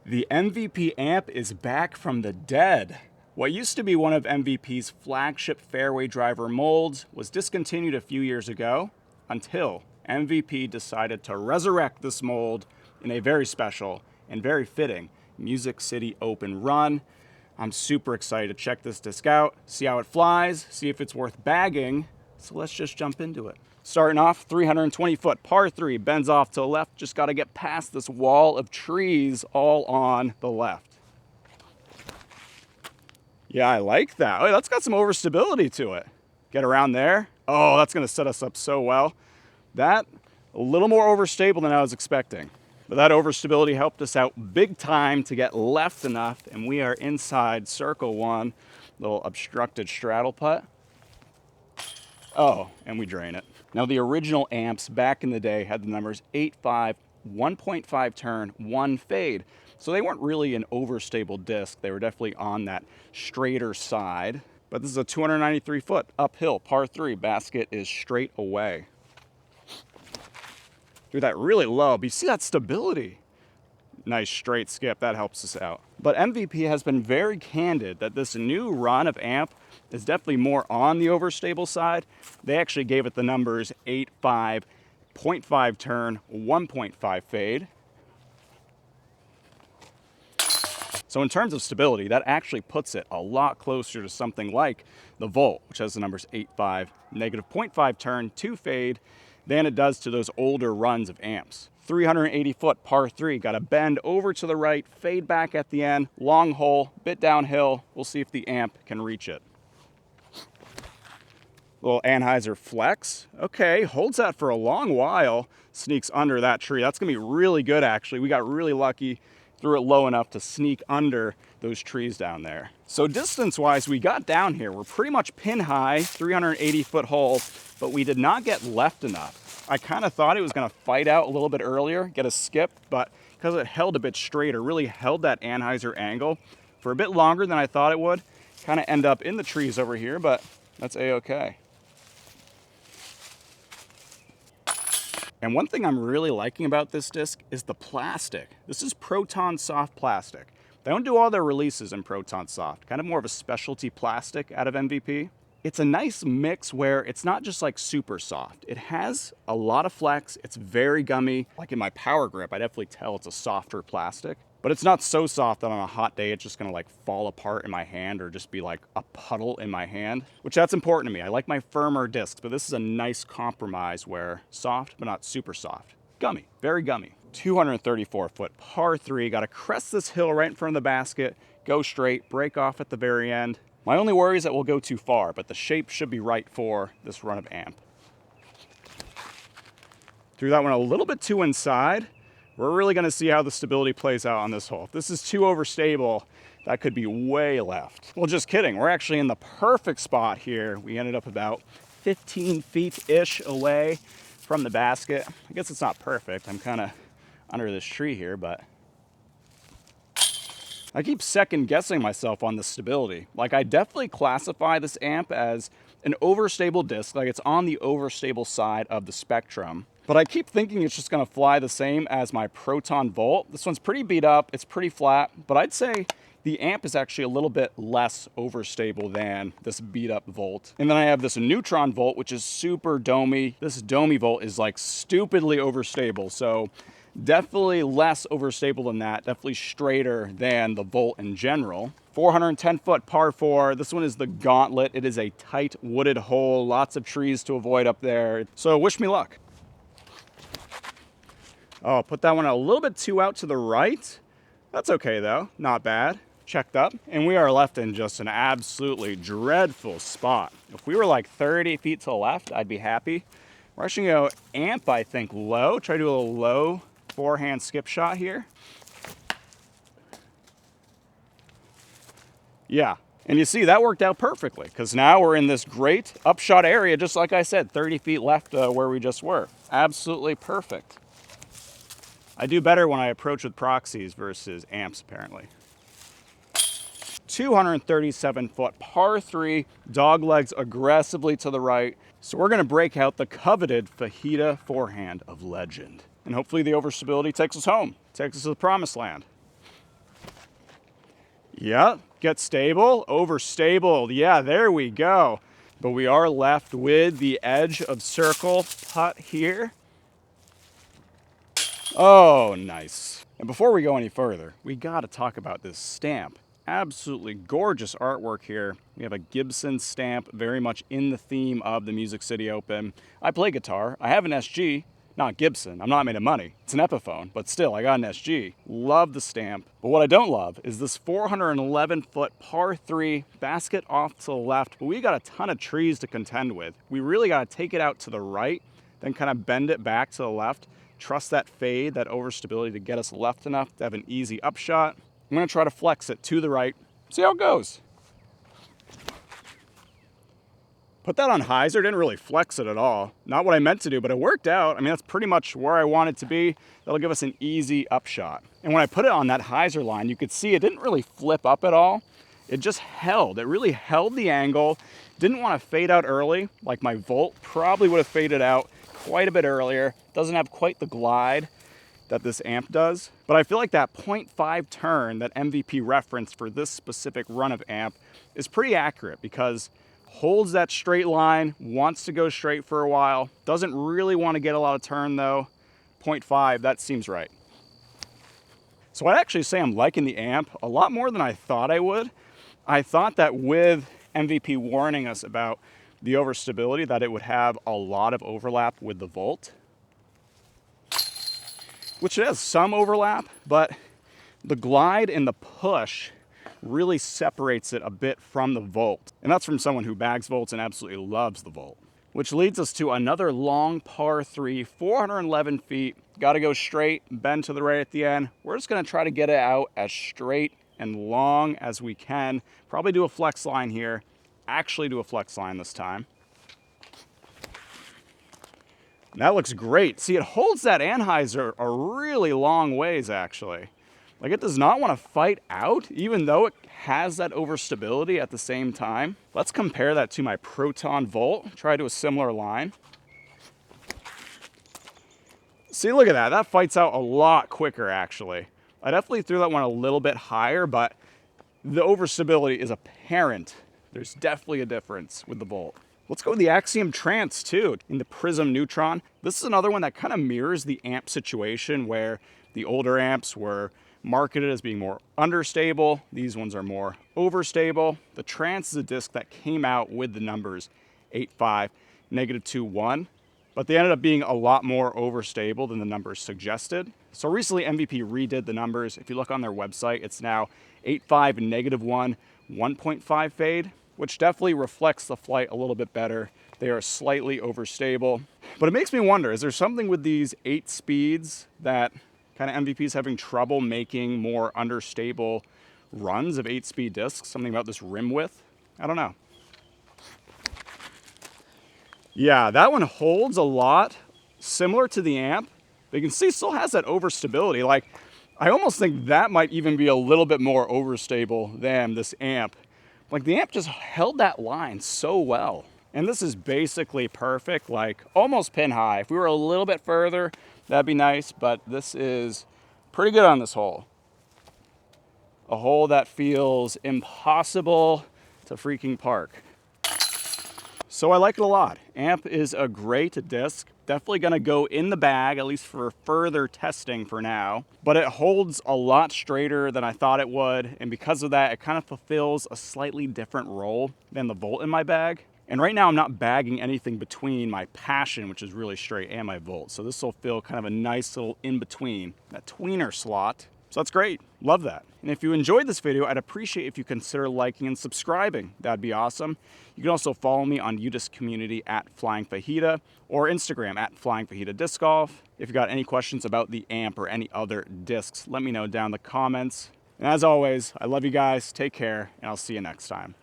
The MVP amp is back from the dead. What used to be one of MVP's flagship fairway driver molds was discontinued a few years ago until MVP decided to resurrect this mold in a very special and very fitting Music City Open run. I'm super excited to check this disc out, see how it flies, see if it's worth bagging. So let's just jump into it. Starting off, 320-foot par 3, bends off to the left. Just got to get past this wall of trees all on the left. Yeah, I like that. Oh, that's got some overstability to it. Get around there. Oh, that's going to set us up so well. That, a little more overstable than I was expecting. But that overstability helped us out big time to get left enough, and we are inside circle one. Little obstructed straddle putt. Oh, and we drain it. Now, the original amps back in the day had the numbers 8.5, 1.5 turn, 1 fade. So they weren't really an overstable disc. They were definitely on that straighter side. But this is a 293-foot uphill par 3. Basket is straight away. Threw that really low, but you see that stability. Nice straight skip, that helps us out. But MVP has been very candid that this new run of amp is definitely more on the overstable side. They actually gave it the numbers 8.5, 0.5 turn, 1.5 fade. So in terms of stability, that actually puts it a lot closer to something like the Volt, which has the numbers 8.5, negative 0.5 turn, 2 fade, than it does to those older runs of amps. 380-foot par 3, got a bend over to the right, fade back at the end, long hole, bit downhill. We'll see if the amp can reach it. Little Anheuser flex. Okay, holds that for a long while, sneaks under that tree. That's gonna be really good actually. We got really lucky, threw it low enough to sneak under those trees down there. So distance-wise, we got down here. We're pretty much pin high, 380-foot hole, but we did not get left enough. I kind of thought it was gonna fight out a little bit earlier, get a skip, but because it held a bit straighter, really held that Anheuser angle for a bit longer than I thought it would, kind of end up in the trees over here, but that's a-okay. And one thing I'm really liking about this disc is the plastic. This is Proton soft plastic. They don't do all their releases in Proton soft, kind of more of a specialty plastic out of MVP. It's a nice mix where it's not just like super soft. It has a lot of flex, it's very gummy. Like in my power grip, I definitely tell it's a softer plastic. But it's not so soft that on a hot day, it's just gonna like fall apart in my hand or just be like a puddle in my hand, which that's important to me. I like my firmer discs, but this is a nice compromise where soft, but not super soft. Gummy, very gummy. 234-foot par 3, gotta crest this hill right in front of the basket, go straight, break off at the very end. My only worry is that we'll go too far, but the shape should be right for this run of amp. Threw that one a little bit too inside. We're really gonna see how the stability plays out on this hole. If this is too overstable, that could be way left. Well, just kidding. We're actually in the perfect spot here. We ended up about 15 feet-ish away from the basket. I guess it's not perfect. I'm kind of under this tree here, but I keep second guessing myself on the stability. Like, I definitely classify this amp as an overstable disc, like it's on the overstable side of the spectrum. But I keep thinking it's just gonna fly the same as my Proton Volt. This one's pretty beat up, it's pretty flat, but I'd say the amp is actually a little bit less overstable than this beat up Volt. And then I have this Neutron Volt, which is super domey. This domey Volt is like stupidly overstable, so definitely less overstable than that, definitely straighter than the Volt in general. 410-foot par 4, this one is the Gauntlet. It is a tight wooded hole, lots of trees to avoid up there, so wish me luck. Oh, put that one a little bit too out to the right. That's okay though, not bad. Checked up, and we are left in just an absolutely dreadful spot. If we were like 30 feet to the left, I'd be happy. We're actually gonna go amp, I think, low. Try to do a little low forehand skip shot here. Yeah, and you see that worked out perfectly because now we're in this great upshot area, just like I said, 30 feet left where we just were. Absolutely perfect. I do better when I approach with proxies versus amps, apparently. 237-foot par 3, dog legs aggressively to the right. So we're gonna break out the coveted fajita forehand of legend. And hopefully the overstability takes us home, takes us to the promised land. Yep, get stable, overstable. Yeah, there we go. But we are left with the edge of circle putt here. Oh, nice. And before we go any further, we gotta talk about this stamp. Absolutely gorgeous artwork here. We have a Gibson stamp, very much in the theme of the Music City Open. I play guitar. I have an SG, not Gibson. I'm not made of money. It's an Epiphone, but still, I got an SG. Love the stamp. But what I don't love is this 411-foot par 3 basket off to the left, but we got a ton of trees to contend with. We really gotta take it out to the right, then kind of bend it back to the left. Trust that fade, that overstability to get us left enough to have an easy upshot. I'm gonna try to flex it to the right, see how it goes. Put that on hyzer, didn't really flex it at all. Not what I meant to do, but it worked out. I mean, that's pretty much where I want it to be. That'll give us an easy upshot. And when I put it on that hyzer line, you could see it didn't really flip up at all. It just held. It really held the angle. Didn't want to fade out early, like my Volt probably would have faded out quite a bit earlier. Doesn't have quite the glide that this amp does. But I feel like that 0.5 turn that MVP referenced for this specific run of amp is pretty accurate because holds that straight line, wants to go straight for a while, doesn't really want to get a lot of turn though. 0.5, that seems right. So I'd actually say I'm liking the amp a lot more than I thought I would. I thought that with MVP warning us about the overstability that it would have a lot of overlap with the Volt, which it has some overlap, but the glide and the push really separates it a bit from the Volt. And that's from someone who bags Volts and absolutely loves the Volt. Which leads us to another long par 3, 411 feet. Got to go straight, bend to the right at the end. We're just going to try to get it out as straight and long as we can. Probably do a flex line here. Actually do a flex line this time. That looks great. See, it holds that anhyzer a really long ways, actually. Like, it does not want to fight out, even though it has that overstability at the same time. Let's compare that to my Proton Volt. Try to do a similar line. See, look at that. That fights out a lot quicker, actually. I definitely threw that one a little bit higher, but the overstability is apparent. There's definitely a difference with the Volt. Let's go with the Axiom Trance too, in the Prism Neutron. This is another one that kind of mirrors the amp situation where the older amps were marketed as being more understable. These ones are more overstable. The Trance is a disc that came out with the numbers 8.5, -2.1, but they ended up being a lot more overstable than the numbers suggested. So recently MVP redid the numbers. If you look on their website, it's now 8.5, -1, 1.5 fade, which definitely reflects the flight a little bit better. They are slightly overstable. But it makes me wonder, is there something with these 8 speeds that kind of MVP's having trouble making more understable runs of 8-speed discs? Something about this rim width? I don't know. Yeah, that one holds a lot, similar to the amp. But you can see it still has that overstability. Like, I almost think that might even be a little bit more overstable than this amp. Like, the amp just held that line so well. And this is basically perfect, like almost pin high. If we were a little bit further, that'd be nice, but this is pretty good on this hole. A hole that feels impossible to freaking park. So I like it a lot. Amp is a great disc. Definitely gonna go in the bag, at least for further testing for now. But it holds a lot straighter than I thought it would. And because of that, it kind of fulfills a slightly different role than the Volt in my bag. And right now I'm not bagging anything between my Passion, which is really straight, and my Volt. So this will feel kind of a nice little in-between, that tweener slot. So that's great, love that. And if you enjoyed this video, I'd appreciate if you consider liking and subscribing. That'd be awesome. You can also follow me on UDisc community at Flying Fajita or Instagram at Flying Fajita Disc Golf. If you got any questions about the amp or any other discs, let me know down in the comments. And as always, I love you guys, take care, and I'll see you next time.